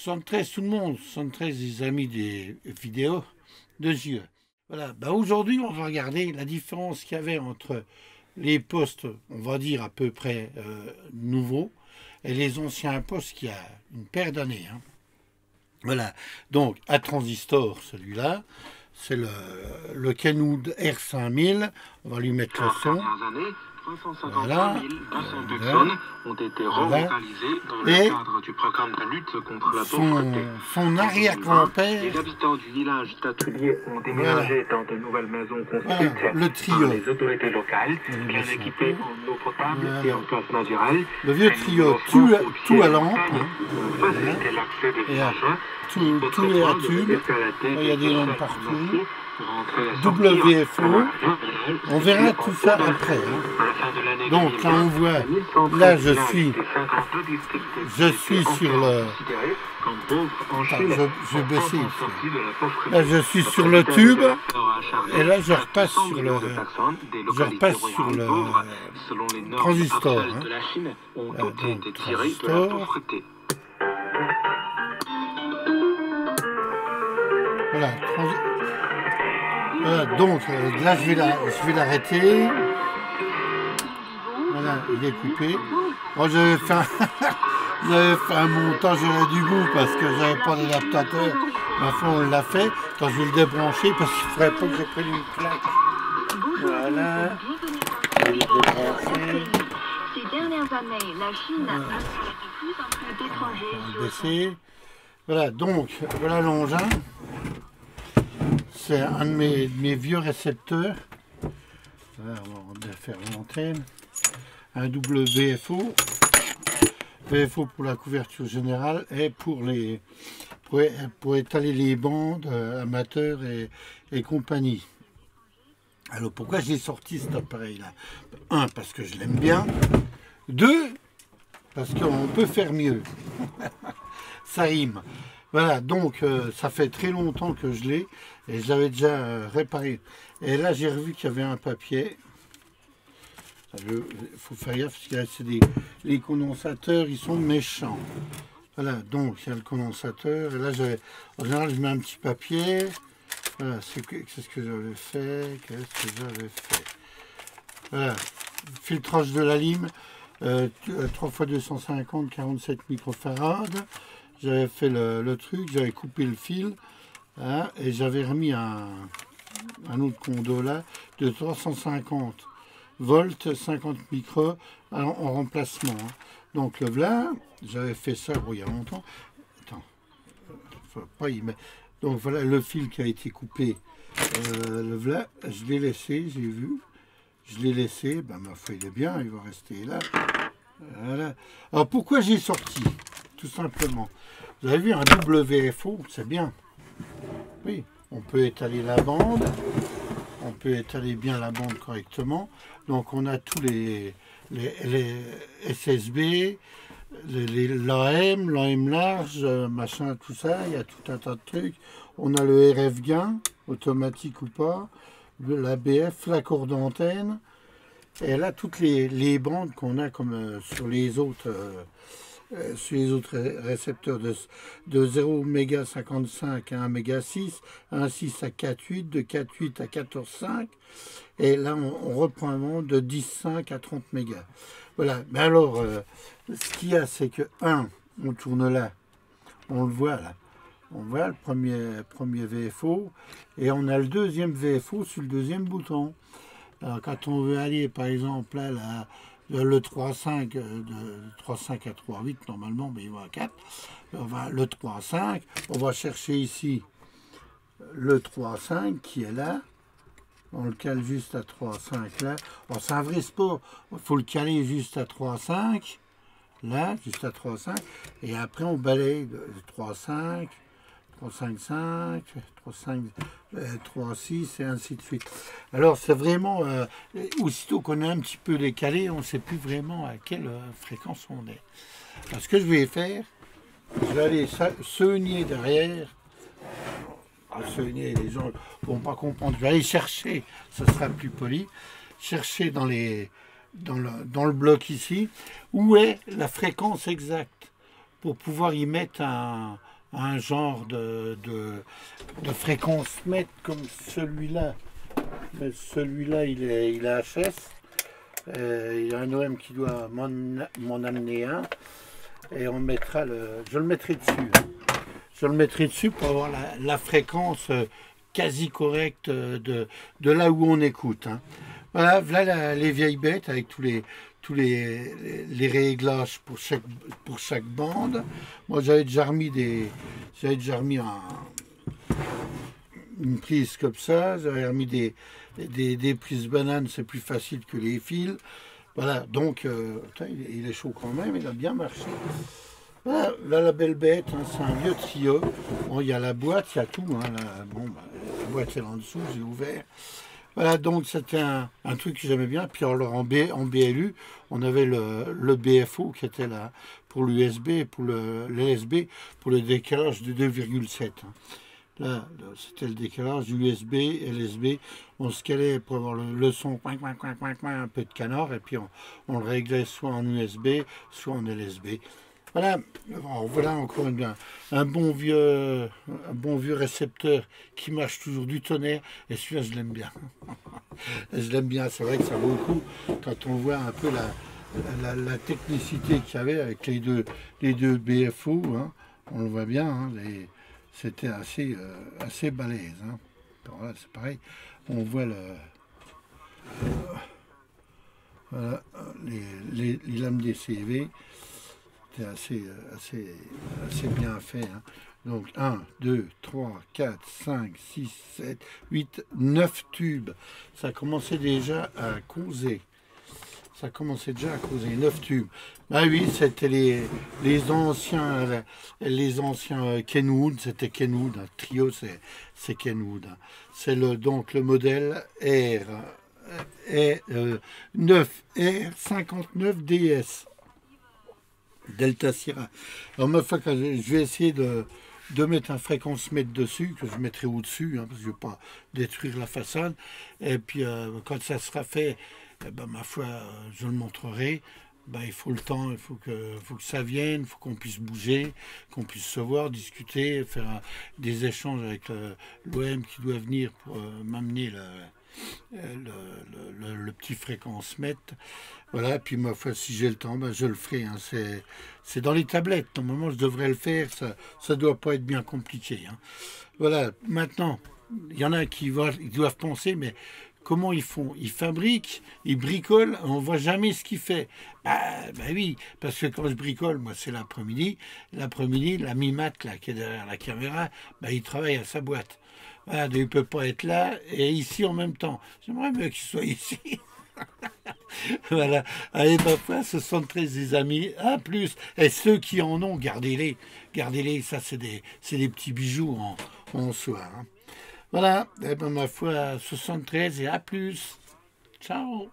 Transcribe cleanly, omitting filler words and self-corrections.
73, tout le monde, 73, ils ont mis des vidéos de yeux. Voilà, ben aujourd'hui, on va regarder la différence qu'il y avait entre les postes, on va dire à peu près nouveaux, et les anciens postes qui a une paire d'années. Hein. Voilà, donc à transistor, celui-là, c'est le Kenwood R5000, on va lui mettre le son. Voilà. 200 personnes ont été relocalisées dans le cadre du programme de lutte contre la pauvreté. Son arrière-grand-père. Les habitants du village d'Atelier ont déménagé dans de nouvelles maisons construites le trio. par les autorités locales, bien équipées en eau potable et en gaz naturel. Le vieux trio, tout à lampe. Faciliter l'accès des villageois. Tout est à tube. Il y a des lampes partout. WFO, on verra tout ça après. Hein. Donc là on voit, là je suis sur le... Attends, je vais baisser ici. Là je suis sur le tube et là je repasse sur le transistor. Hein. Donc, transistor. Voilà, voilà, donc là je vais l'arrêter. Voilà, il est coupé. Moi j'avais fait un montage à la du bout parce que j'avais pas d'adaptateur. Ma foi on l'a fait. Quand je vais le débrancher parce qu'il ne faudrait pas que je prenne une claque. Voilà. Je vais le débrancher. Ces dernières années, la Chine a attiré de plus en plus d'étrangers sur le baisser. Voilà, donc voilà l'engin. C'est un de mes vieux récepteurs. Voilà, on va faire l'antenne. Un WFO. VFO pour la couverture générale et pour étaler les bandes amateurs et compagnie. Alors pourquoi j'ai sorti cet appareil-là? Un, parce que je l'aime bien. Deux, parce qu'on peut faire mieux. Ça rime. Voilà, donc ça fait très longtemps que je l'ai et je l'avais déjà réparé. Et là, j'ai revu qu'il y avait un papier. Il faut faire gaffe parce que là, c'est les condensateurs, ils sont méchants. Voilà, donc il y a le condensateur. Et là, en général, je mets un petit papier. Voilà, c'est ce que j'avais fait. Qu'est-ce que j'avais fait? Voilà, filtrage de la lime, 3 x 250, 47 microfarades. J'avais fait le truc, j'avais coupé le fil hein, et j'avais remis un autre condo là de 350 volts, 50 micros en remplacement. Hein. Donc le voilà, j'avais fait ça il y a longtemps. Attends, faut pas y mettre. Donc voilà le fil qui a été coupé. Le voilà, je l'ai laissé, j'ai vu. Je l'ai laissé, ben ma foi il est bien, il va rester là. Voilà. Alors pourquoi j'ai sorti? Tout simplement. Vous avez vu un WFO, c'est bien. Oui, on peut étaler la bande, on peut étaler bien la bande correctement. Donc on a tous les SSB, l'AM large, machin, tout ça, il y a tout un tas de trucs. On a le RF gain, automatique ou pas, l'ABF, l'accord d'antenne, et là toutes les bandes qu'on a comme sur les autres récepteurs de 0 méga 55 à 1 méga 6, 1,6 à 4,8, de 4,8 à 14,5, et là on reprend un moment de 10,5 à 30 mégas. Voilà, mais alors ce qu'il y a c'est que on tourne là, on le voit là, on voit le premier VFO, et on a le deuxième VFO sur le deuxième bouton. Alors quand on veut aller par exemple là, le 3.5 de 3.5 à 3.8 normalement, mais il va à 4. Le 3.5, on va chercher ici le 3.5 qui est là. On le cale juste à 3.5 là. Alors c'est un vrai sport, il faut le caler juste à 3.5. Là, juste à 3.5. Et après on balaye de 3.5. 3,5, 3,5, 3,6 et ainsi de suite. Alors c'est vraiment, aussitôt qu'on est un petit peu décalé, on ne sait plus vraiment à quelle fréquence on est. Alors, ce que je vais faire, je vais aller seugner derrière. Seugner, les gens ne vont pas comprendre. Je vais aller chercher, ça sera plus poli, chercher dans le bloc ici, où est la fréquence exacte pour pouvoir y mettre un genre de fréquence mètre comme celui-là. Mais celui-là, il est HS. Il y a un OM qui doit m'en amener un. Et on mettra je le mettrai dessus. Je le mettrai dessus pour avoir la fréquence quasi correcte de là où on écoute. Hein. Voilà les vieilles bêtes avec tous les réglages pour chaque bande. Moi j'avais déjà remis une prise comme ça, j'avais remis des prises bananes, c'est plus facile que les fils. Voilà, donc il est chaud quand même, il a bien marché. Voilà, là, la belle bête, hein, c'est un vieux trio. Bon, il y a la boîte, il y a tout. Hein, la boîte est là en dessous, j'ai ouvert. Voilà, donc c'était un truc que j'aimais bien. Puis alors en BLU, on avait le BFO qui était là pour l'USB, pour l'LSB, pour le décalage de 2,7. Hein. Là, c'était le décalage USB, LSB. On se calait pour avoir le son, un peu de canard, et puis on le réglait soit en USB, soit en LSB. Voilà, alors voilà encore un bon vieux récepteur qui marche toujours du tonnerre, et celui-là je l'aime bien. Je l'aime bien, c'est vrai que ça vaut le coup quand on voit un peu la technicité qu'il y avait avec les deux BFO, hein, on le voit bien, hein, c'était assez balèze. Hein. Voilà, c'est pareil, on voit voilà, les lames DCV. C'est assez bien fait. Hein. Donc 1, 2, 3, 4, 5, 6, 7, 8, 9 tubes. Ça commençait déjà à causer. 9 tubes. Ah oui, c'était les anciens Kenwood, c'était Kenwood, un trio, c'est Kenwood. Hein. C'est donc le modèle R9R59DS. Delta Sierra. Alors ma fois, je vais essayer de mettre un fréquence mètre dessus, que je mettrai au-dessus, hein, parce que je ne veux pas détruire la façade. Et puis quand ça sera fait, ma foi, je le montrerai. Il faut le temps, il faut que ça vienne, il faut qu'on puisse bouger, qu'on puisse se voir, discuter, faire des échanges avec l'OM qui doit venir pour m'amener le petit fréquence mètre. Voilà, puis ma foi, si j'ai le temps, je le ferai. Hein. C'est dans les tablettes. Normalement, je devrais le faire. Ça ne doit pas être bien compliqué. Hein. Voilà, maintenant, il y en a ils doivent penser, mais comment ils font? Ils fabriquent, ils bricolent, on ne voit jamais ce qu'ils font. Oui, parce que quand je bricole, moi, c'est l'après-midi. L'après-midi, l'ami Matt, là, qui est derrière la caméra, il travaille à sa boîte. Voilà, il ne peut pas être là et ici en même temps. J'aimerais mieux qu'il soit ici. Voilà. Allez, ma foi, 73 des amis, à plus. Et ceux qui en ont, gardez-les. Gardez-les, ça c'est des petits bijoux en soi. Hein. Voilà, ma foi, 73 et à plus. Ciao.